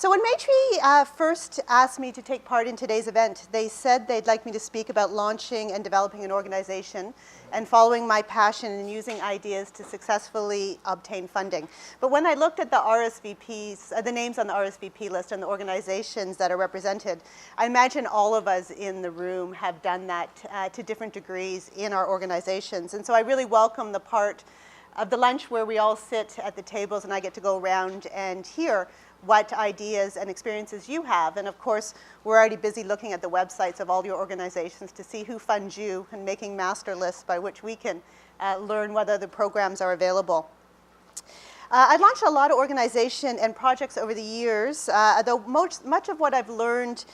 So when Maytree first asked me to take part in today's event, they said they'd like me to speak about launching and developing an organization and following my passion and using ideas to successfully obtain funding. But when I looked at the RSVPs, the names on the RSVP list and the organizations that are represented, I imagine all of us in the room have done that to different degrees in our organizations. And so I really welcome the part of the lunch where we all sit at the tables and I get to go around and hear what ideas and experiences you have. And of course, we're already busy looking at the websites of all your organizations to see who funds you and making master lists by which we can learn whether the programs are available. I've launched a lot of organization and projects over the years, though much of what I've learned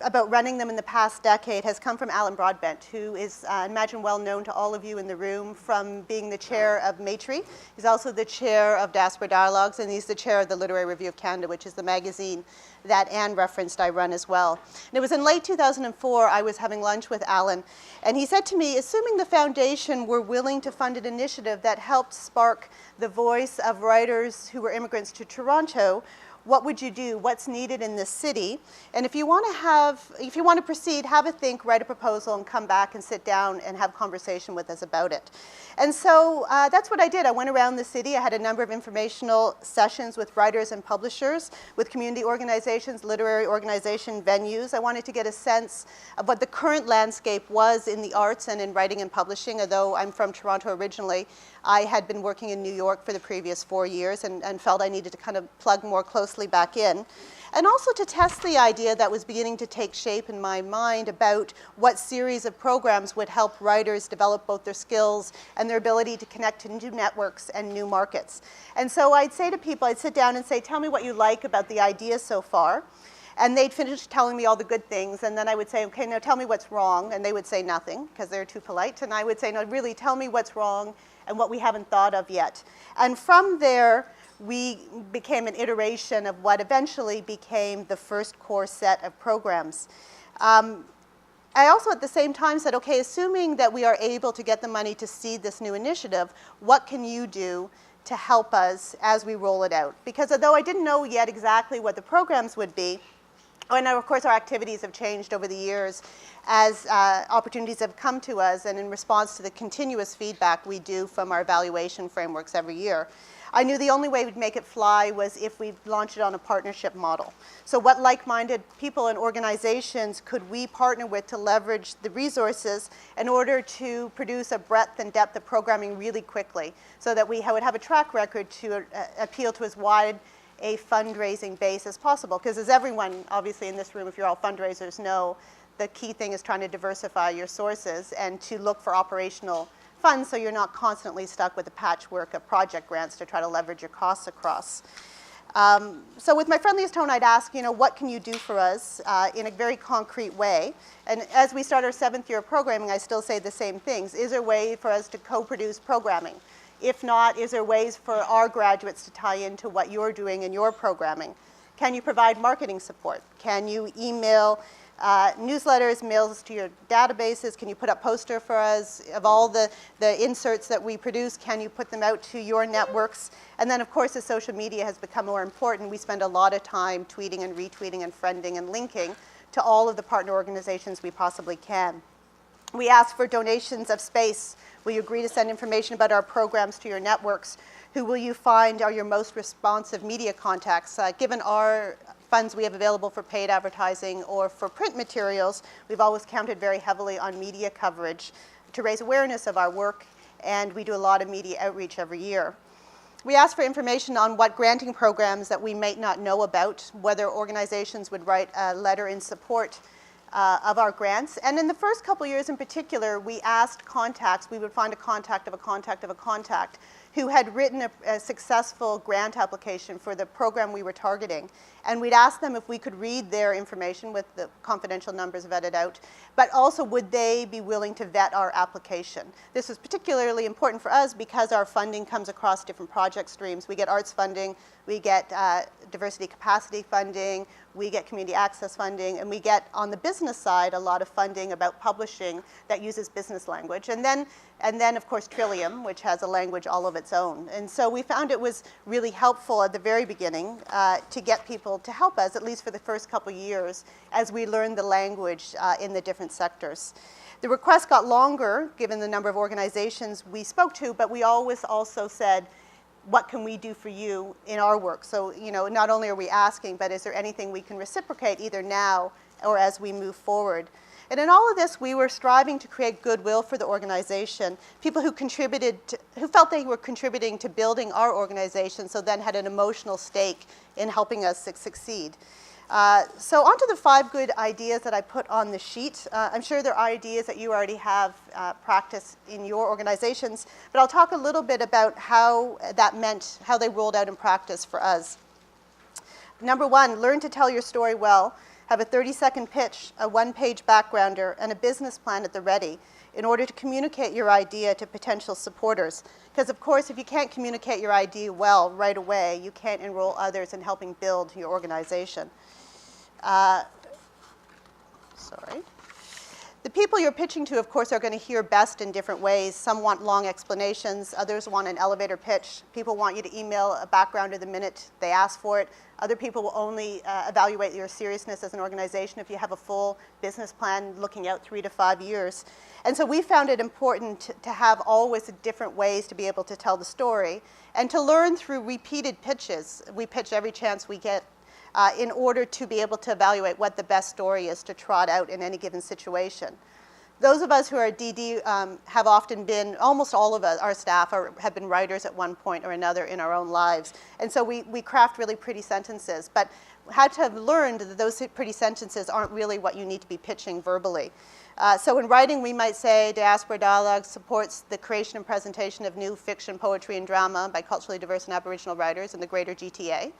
about running them in the past decade has come from Alan Broadbent, who is, I imagine, well known to all of you in the room from being the chair of Maytree. He's also the chair of Diaspora Dialogues, and he's the chair of the Literary Review of Canada, which is the magazine that Anne referenced I run as well. And it was in late 2004 I was having lunch with Alan, and he said to me, assuming the foundation were willing to fund an initiative that helped spark the voice of writers who were immigrants to Toronto, what would you do? What's needed in this city? And if you want to proceed, have a think, write a proposal, and come back and sit down and have conversation with us about it. And so that's what I did. I went around the city. I had a number of informational sessions with writers and publishers, with community organizations, literary organization venues. I wanted to get a sense of what the current landscape was in the arts and in writing and publishing. Although I'm from Toronto originally, I had been working in New York for the previous 4 years and felt I needed to kind of plug more closely back in. And also to test the idea that was beginning to take shape in my mind about what series of programs would help writers develop both their skills and their ability to connect to new networks and new markets. And so I'd say to people, I'd sit down and say, tell me what you like about the idea so far. And they'd finish telling me all the good things, and then I would say, okay, now tell me what's wrong. And they would say nothing, because they're too polite. And I would say, no, really, tell me what's wrong and what we haven't thought of yet. And from there, we became an iteration of what eventually became the first core set of programs. I also at the same time said, okay, assuming that we are able to get the money to seed this new initiative, what can you do to help us as we roll it out? Because although I didn't know yet exactly what the programs would be, and of course our activities have changed over the years as opportunities have come to us and in response to the continuous feedback we do from our evaluation frameworks every year. I knew the only way we'd make it fly was if we launched it on a partnership model. So what like-minded people and organizations could we partner with to leverage the resources in order to produce a breadth and depth of programming really quickly so that we would have a track record to appeal to as wide a fundraising base as possible. Because as everyone, obviously in this room, if you're all fundraisers, know, the key thing is trying to diversify your sources and to look for operational funds so you're not constantly stuck with a patchwork of project grants to try to leverage your costs across. So with my friendliest tone, I'd ask, what can you do for us in a very concrete way? And as we start our 7th year of programming, I still say the same things. Is there a way for us to co-produce programming? If not, is there ways for our graduates to tie into what you're doing in your programming? Can you provide marketing support? Can you email newsletters, mails to your databases? Can you put up poster for us of all the inserts that we produce? Can you put them out to your networks? And then, of course, as social media has become more important, we spend a lot of time tweeting and retweeting and friending and linking to all of the partner organizations we possibly can. We ask for donations of space. Will you agree to send information about our programs to your networks? Who will you find are your most responsive media contacts? Given our funds we have available for paid advertising or for print materials, we've always counted very heavily on media coverage to raise awareness of our work, and we do a lot of media outreach every year. We ask for information on what granting programs that we might not know about, whether organizations would write a letter in support of our grants. And in the first couple years in particular, we asked contacts, we would find a contact of a contact of a contact who had written a successful grant application for the program we were targeting. And we'd ask them if we could read their information with the confidential numbers vetted out, but also would they be willing to vet our application. This was particularly important for us because our funding comes across different project streams. We get arts funding, we get diversity capacity funding, we get community access funding, and we get, on the business business side, a lot of funding about publishing that uses business language. And then of course, Trillium, which has a language all of its own. And so we found it was really helpful at the very beginning to get people to help us, at least for the first couple years, as we learned the language in the different sectors. The requests got longer, given the number of organizations we spoke to, but we always also said, what can we do for you in our work? So, not only are we asking, but is there anything we can reciprocate either now or as we move forward? And in all of this, we were striving to create goodwill for the organization, people who who felt they were contributing to building our organization, so then had an emotional stake in helping us succeed. So on to the 5 good ideas that I put on the sheet. I'm sure there are ideas that you already have practiced in your organizations, but I'll talk a little bit about how they rolled out in practice for us. Number 1, learn to tell your story well. Have a 30-second pitch, a 1-page backgrounder, and a business plan at the ready in order to communicate your idea to potential supporters. Because of course, if you can't communicate your idea well right away, you can't enroll others in helping build your organization. The people you're pitching to, of course, are going to hear best in different ways. Some want long explanations. Others want an elevator pitch. People want you to email a backgrounder the minute they ask for it. Other people will only evaluate your seriousness as an organization if you have a full business plan looking out 3 to 5 years. And so we found it important to have always different ways to be able to tell the story and to learn through repeated pitches. We pitch every chance we get in order to be able to evaluate what the best story is to trot out in any given situation. Those of us who are DD have often been, almost all of us, our staff have been writers at one point or another in our own lives. And so we craft really pretty sentences, but had to have learned that those pretty sentences aren't really what you need to be pitching verbally. So in writing, we might say Diaspora Dialogue supports the creation and presentation of new fiction, poetry, and drama by culturally diverse and Aboriginal writers in the greater GTA.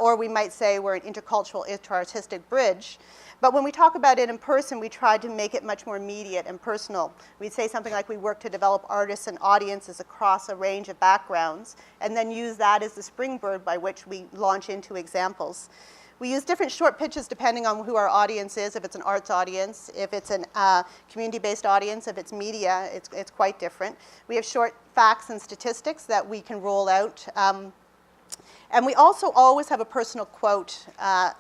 Or we might say we're an intercultural, interartistic bridge. But when we talk about it in person, we try to make it much more immediate and personal. We'd say something like we work to develop artists and audiences across a range of backgrounds, and then use that as the springboard by which we launch into examples. We use different short pitches depending on who our audience is, if it's an arts audience, if it's a community-based audience, if it's media, it's quite different. We have short facts and statistics that we can roll out. And we also always have a personal quote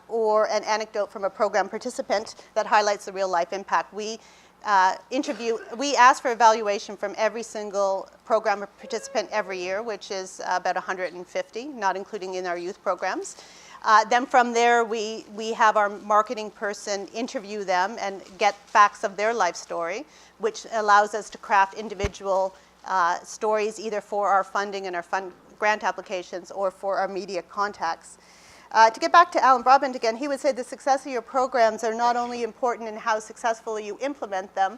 or an anecdote from a program participant that highlights the real life impact. We ask for evaluation from every single program participant every year, which is about 150, not including in our youth programs. Then from there, we have our marketing person interview them and get facts of their life story, which allows us to craft individual stories either for our funding and our grant applications or for our media contacts. To get back to Alan Broadbent again, he would say the success of your programs are not only important in how successfully you implement them,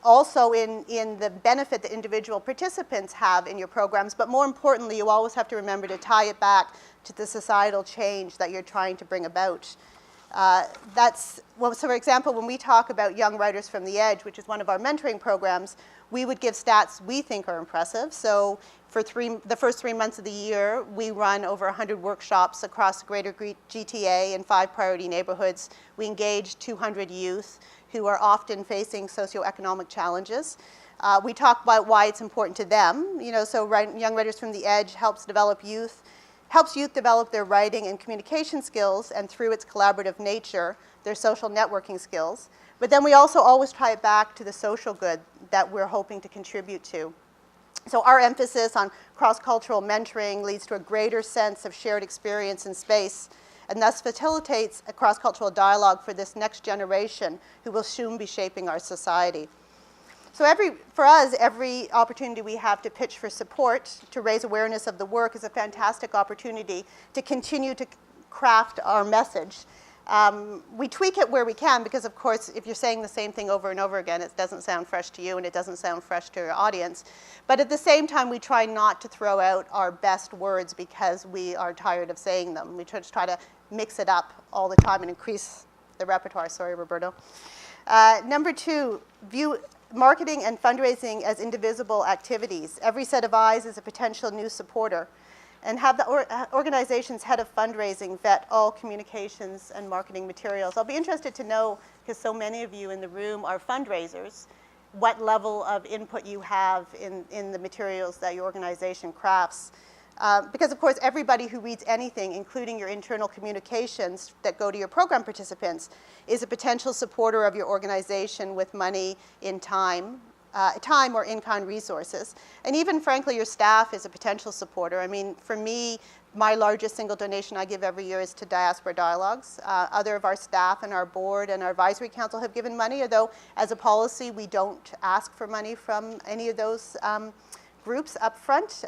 also in the benefit that individual participants have in your programs, but more importantly, you always have to remember to tie it back to the societal change that you're trying to bring about. So for example, when we talk about Young Writers from the Edge, which is one of our mentoring programs, we would give stats we think are impressive. So for the first 3 months of the year, we run over 100 workshops across the greater GTA in 5 priority neighborhoods. We engage 200 youth who are often facing socioeconomic challenges. We talk about why it's important to them. So Young Writers from the Edge helps youth develop their writing and communication skills, and through its collaborative nature, their social networking skills. But then we also always tie it back to the social good that we're hoping to contribute to. So our emphasis on cross-cultural mentoring leads to a greater sense of shared experience in space, and thus facilitates a cross-cultural dialogue for this next generation who will soon be shaping our society. So for us, every opportunity we have to pitch for support, to raise awareness of the work, is a fantastic opportunity to continue to craft our message. We tweak it where we can because, of course, if you're saying the same thing over and over again, it doesn't sound fresh to you and it doesn't sound fresh to your audience. But at the same time, we try not to throw out our best words because we are tired of saying them. We just try to mix it up all the time and increase the repertoire. Sorry, Roberto. Number 2, view marketing and fundraising as indivisible activities. Every set of eyes is a potential new supporter. and have the organization's head of fundraising vet all communications and marketing materials. I'll be interested to know, because so many of you in the room are fundraisers, what level of input you have in the materials that your organization crafts. Because of course everybody who reads anything, including your internal communications that go to your program participants, is a potential supporter of your organization with money in time or in-kind resources. And even frankly, your staff is a potential supporter. I mean, for me, my largest single donation I give every year is to Diaspora Dialogues. Other of our staff and our board and our advisory council have given money, although as a policy, we don't ask for money from any of those groups up front.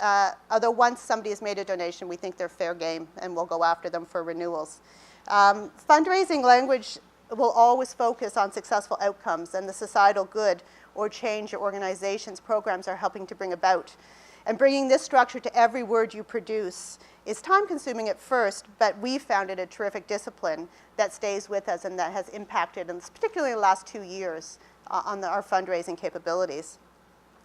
Although once somebody has made a donation, we think they're fair game and we'll go after them for renewals. Fundraising language will always focus on successful outcomes and the societal good or change your organization's programs are helping to bring about. And bringing this structure to every word you produce is time-consuming at first, but we've found it a terrific discipline that stays with us and that has impacted, and particularly in the last 2 years, on our fundraising capabilities.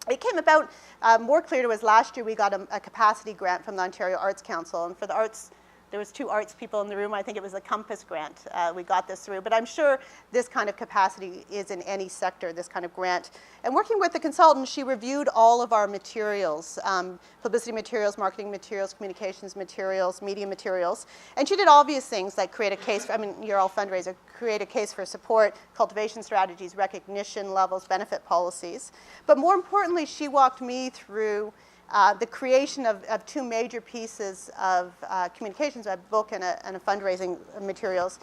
It came about more clear to us last year. We got a capacity grant from the Ontario Arts Council, and for the arts, there was 2 arts people in the room. I think it was a Compass grant. We got this through, but I'm sure this kind of capacity is in any sector, this kind of grant. And working with the consultant, she reviewed all of our materials, publicity materials, marketing materials, communications materials, media materials, and she did obvious things like create a case for, I mean, you're all fundraiser, create a case for support, cultivation strategies, recognition levels, benefit policies. But more importantly, she walked me through the creation of 2 major pieces of communications, a book and a fundraising materials.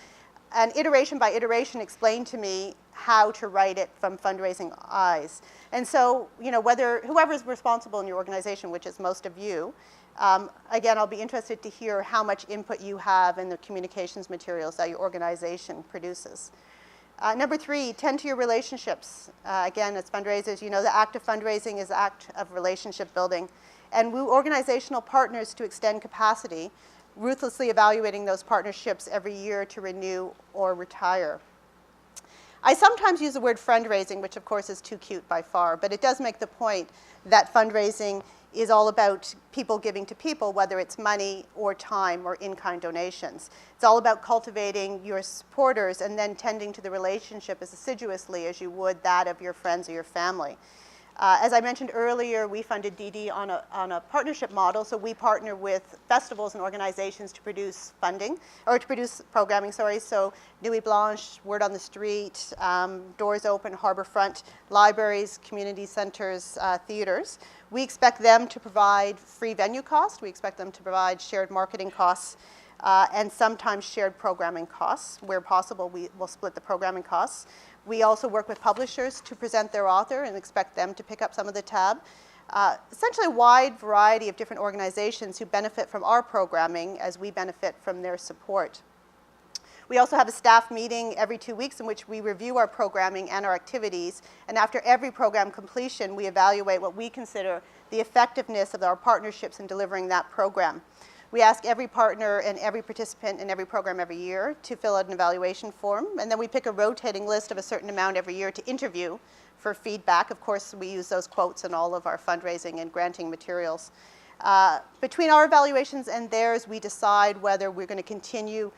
And iteration by iteration explained to me how to write it from fundraising eyes. And so, you know, whoever is responsible in your organization, which is most of you, again, I'll be interested to hear how much input you have in the communications materials that your organization produces. Number 3, tend to your relationships. Again, as fundraisers, you know the act of fundraising is the act of relationship building. And woo organizational partners to extend capacity, ruthlessly evaluating those partnerships every year to renew or retire. I sometimes use the word fundraising, which of course is too cute by far, but it does make the point that fundraising is all about people giving to people, whether it's money or time or in-kind donations. It's all about cultivating your supporters and then tending to the relationship as assiduously as you would that of your friends or your family. As I mentioned earlier, we funded DD on a partnership model, so we partner with festivals and organizations to produce programming, so Nuit Blanche, Word on the Street, Doors Open, Harbourfront, libraries, community centers, theaters. We expect them to provide free venue costs, we expect them to provide shared marketing costs, and sometimes shared programming costs. Where possible, we will split the programming costs. We also work with publishers to present their author and expect them to pick up some of the tab. Essentially a wide variety of different organizations who benefit from our programming as we benefit from their support. We also have a staff meeting every 2 weeks in which we review our programming and our activities, and after every program completion, we evaluate what we consider the effectiveness of our partnerships in delivering that program. We ask every partner and every participant in every program every year to fill out an evaluation form, and then we pick a rotating list of a certain amount every year to interview for feedback. Of course, we use those quotes in all of our fundraising and granting materials. Between our evaluations and theirs, we decide whether we're going to continue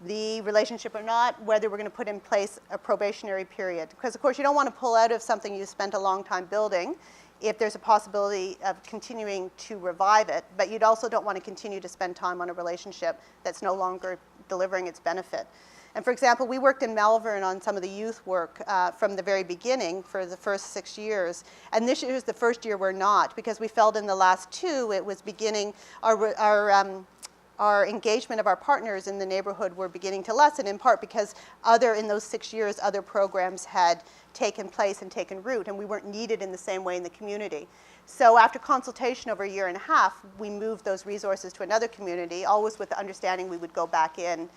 the relationship or not, whether we're going to put in place a probationary period. Because, of course, you don't want to pull out of something you spent a long time building if there's a possibility of continuing to revive it, but you also don't want to continue to spend time on a relationship that's no longer delivering its benefit. And for example, we worked in Malvern on some of the youth work from the very beginning for the first 6 years. And this year is the first year we're not, because we felt in the last 2, it was beginning, our engagement of our partners in the neighborhood were beginning to lessen, in part because in those 6 years, other programs had taken place and taken root, and we weren't needed in the same way in the community. So after consultation over a year and a half, we moved those resources to another community, always with the understanding we would go back in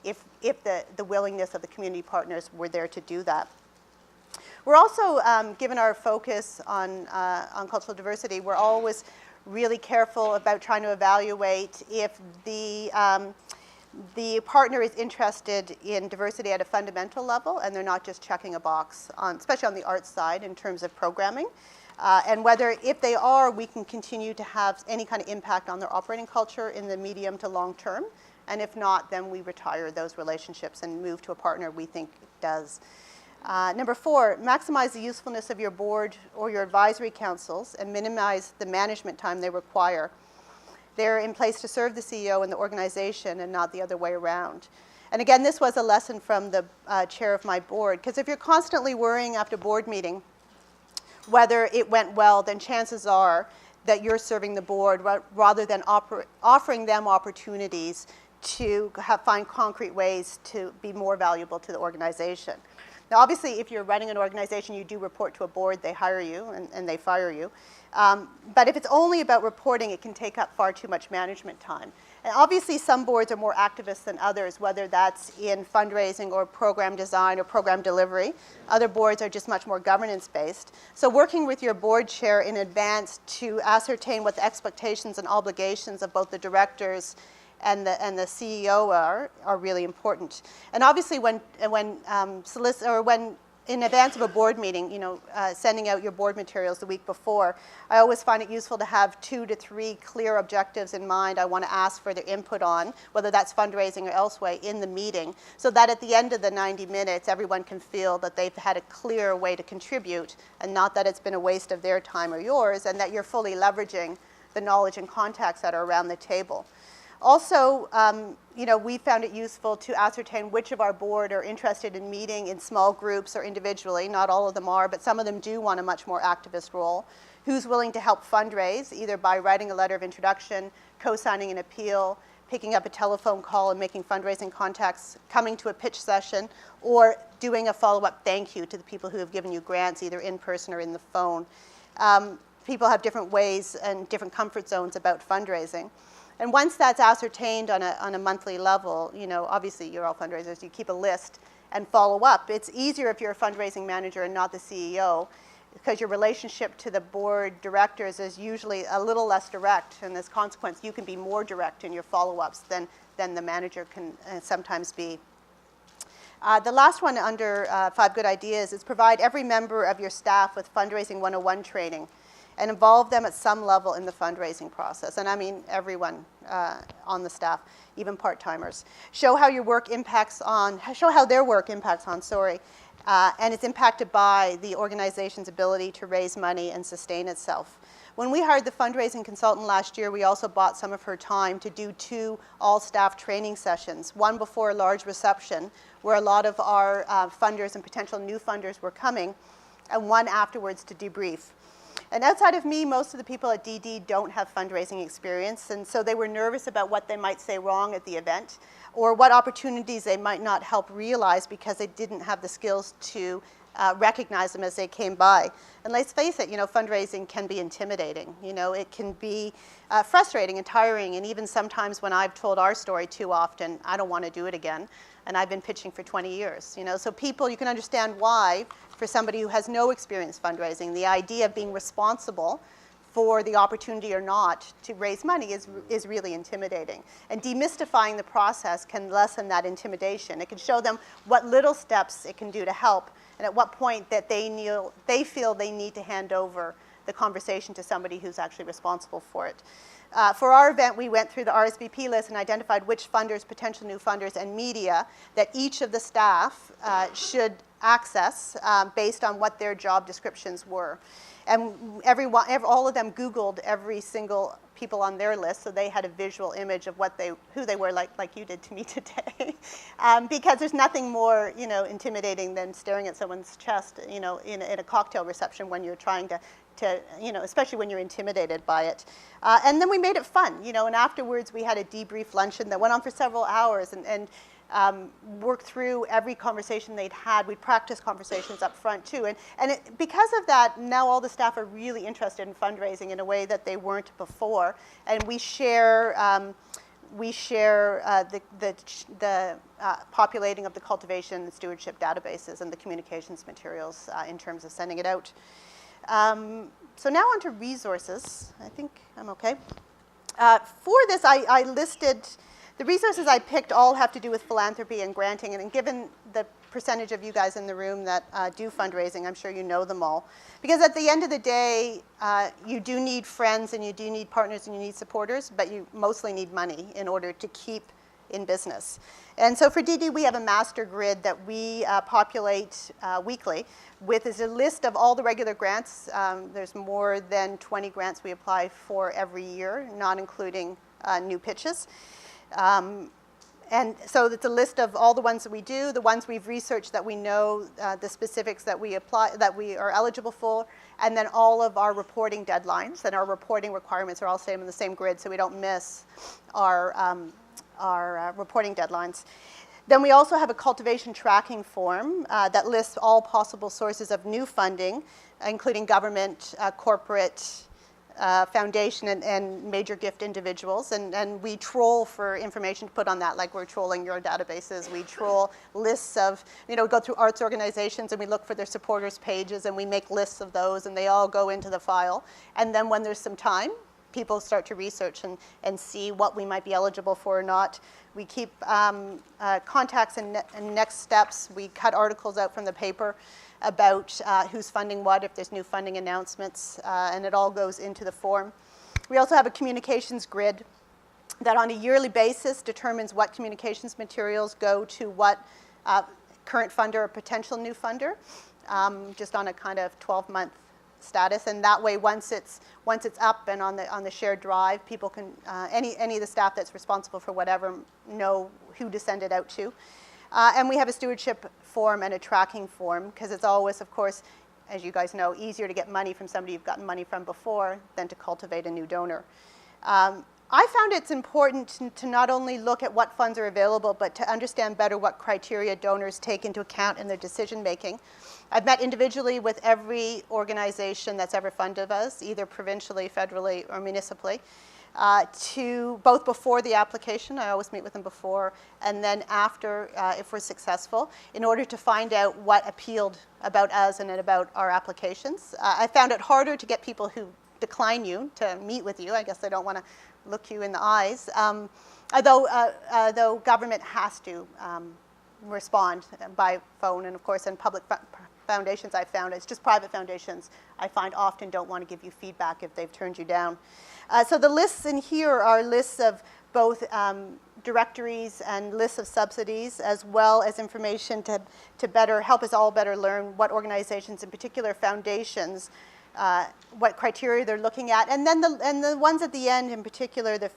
if the willingness of the community partners were there to do that. We're also, given our focus on cultural diversity, we're always really careful about trying to evaluate if the partner is interested in diversity at a fundamental level and they're not just checking a box, especially on the arts side in terms of programming. And whether, if they are, we can continue to have any kind of impact on their operating culture in the medium to long term. And if not, then we retire those relationships and move to a partner we think does. Number 4, maximize the usefulness of your board or your advisory councils and minimize the management time they require. They're in place to serve the CEO and the organization and not the other way around. And again, this was a lesson from the chair of my board, because if you're constantly worrying after board meeting whether it went well, then chances are that you're serving the board rather than offering them opportunities to find concrete ways to be more valuable to the organization. Now, obviously, if you're running an organization, you do report to a board, they hire you and they fire you. But if it's only about reporting, it can take up far too much management time. And obviously, some boards are more activist than others, whether that's in fundraising or program design or program delivery. Other boards are just much more governance-based. So working with your board chair in advance to ascertain what the expectations and obligations of both the directors and the CEO are really important. And obviously, when in advance of a board meeting, sending out your board materials the week before, I always find it useful to have 2 to 3 clear objectives in mind I want to ask for their input on, whether that's fundraising or elsewhere, in the meeting, so that at the end of the 90 minutes, everyone can feel that they've had a clear way to contribute, and not that it's been a waste of their time or yours, and that you're fully leveraging the knowledge and contacts that are around the table. Also, we found it useful to ascertain which of our board are interested in meeting in small groups or individually. Not all of them are, but some of them do want a much more activist role. Who's willing to help fundraise, either by writing a letter of introduction, co-signing an appeal, picking up a telephone call and making fundraising contacts, coming to a pitch session, or doing a follow-up thank you to the people who have given you grants, either in person or in the phone. People have different ways and different comfort zones about fundraising. And once that's ascertained on a monthly level, obviously you're all fundraisers, you keep a list and follow up. It's easier if you're a fundraising manager and not the CEO, because your relationship to the board directors is usually a little less direct, and as a consequence, you can be more direct in your follow-ups than the manager can sometimes be. The last one under 5 good ideas is provide every member of your staff with fundraising 101 training, and involve them at some level in the fundraising process. And I mean everyone on the staff, even part-timers. Show how their work impacts on, and it's impacted by the organization's ability to raise money and sustain itself. When we hired the fundraising consultant last year, we also bought some of her time to do 2 all-staff training sessions, one before a large reception, where a lot of our funders and potential new funders were coming, and one afterwards to debrief. And outside of me, most of the people at DD don't have fundraising experience, and so they were nervous about what they might say wrong at the event, or what opportunities they might not help realize because they didn't have the skills to recognize them as they came by. And let's face it, fundraising can be intimidating. It can be frustrating and tiring, and even sometimes when I've told our story too often, I don't want to do it again. And I've been pitching for 20 years. So people, you can understand why, for somebody who has no experience fundraising, the idea of being responsible for the opportunity or not to raise money is really intimidating. And demystifying the process can lessen that intimidation. It can show them what little steps it can do to help, and at what point that they feel they need to hand over the conversation to somebody who's actually responsible for it. For our event, we went through the RSVP list and identified which funders, potential new funders, and media that each of the staff should access based on what their job descriptions were. And all of them Googled every single people on their list, so they had a visual image of who they were, like you did to me today. Because there's nothing more, intimidating than staring at someone's chest, in a cocktail reception when you're trying to especially when you're intimidated by it. And then we made it fun, and afterwards we had a debrief luncheon that went on for several hours and worked through every conversation they'd had. We'd practice conversations up front too. And because of that, now all the staff are really interested in fundraising in a way that they weren't before. And we share the populating of the cultivation and stewardship databases and the communications materials in terms of sending it out. So now on to resources. I think I'm okay. For this, I listed, the resources I picked all have to do with philanthropy and granting, and given the percentage of you guys in the room that do fundraising. I'm sure you know them all. Because at the end of the day, you do need friends and you do need partners and you need supporters, but you mostly need money in order to keep in business. And so for DD, we have a master grid that we populate weekly with is a list of all the regular grants. There's more than 20 grants we apply for every year, not including new pitches. And so it's a list of all the ones that we do, the ones we've researched that we know, the specifics that we apply, that we are eligible for, and then all of our reporting deadlines and our reporting requirements are all same in the same grid, so we don't miss our reporting deadlines. Then we also have a cultivation tracking form that lists all possible sources of new funding, including government, corporate, foundation, and major gift individuals. And we troll for information to put on that, like we're trolling your databases. We troll lists of, go through arts organizations and we look for their supporters pages and we make lists of those and they all go into the file. And then when there's some time, people start to research and see what we might be eligible for or not. We keep contacts and next steps. We cut articles out from the paper about who's funding what, if there's new funding announcements, and it all goes into the form. We also have a communications grid that on a yearly basis determines what communications materials go to what current funder or potential new funder, just on a kind of 12-month status, and that way once it's up and on the shared drive, people can any of the staff that's responsible for whatever know who to send it out to. And we have a stewardship form and a tracking form because it's always, of course, as you guys know, easier to get money from somebody you've gotten money from before than to cultivate a new donor. I found it's important to not only look at what funds are available, but to understand better what criteria donors take into account in their decision making. I've met individually with every organization that's ever funded us, either provincially, federally, or municipally, to both before the application, I always meet with them before, and then after, if we're successful, in order to find out what appealed about us and about our applications. I found it harder to get people who decline you to meet with you. I guess they don't want to look you in the eyes, although government has to respond by phone, and of course in public foundations I found, it's just private foundations I find often don't want to give you feedback if they've turned you down. So the lists in here are lists of both directories and lists of subsidies, as well as information to better help us all better learn what organizations, in particular foundations, what criteria they're looking at, and then the ones at the end, in particular, the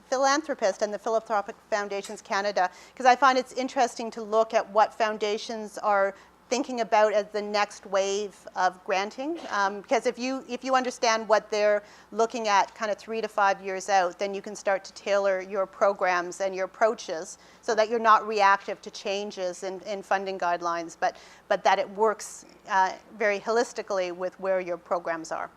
philanthropist and the Philanthropic Foundations Canada, because I find it's interesting to look at what foundations are thinking about as the next wave of granting. Because if you understand what they're looking at kind of 3 to 5 years out, then you can start to tailor your programs and your approaches so that you're not reactive to changes in funding guidelines, but that it works very holistically with where your programs are.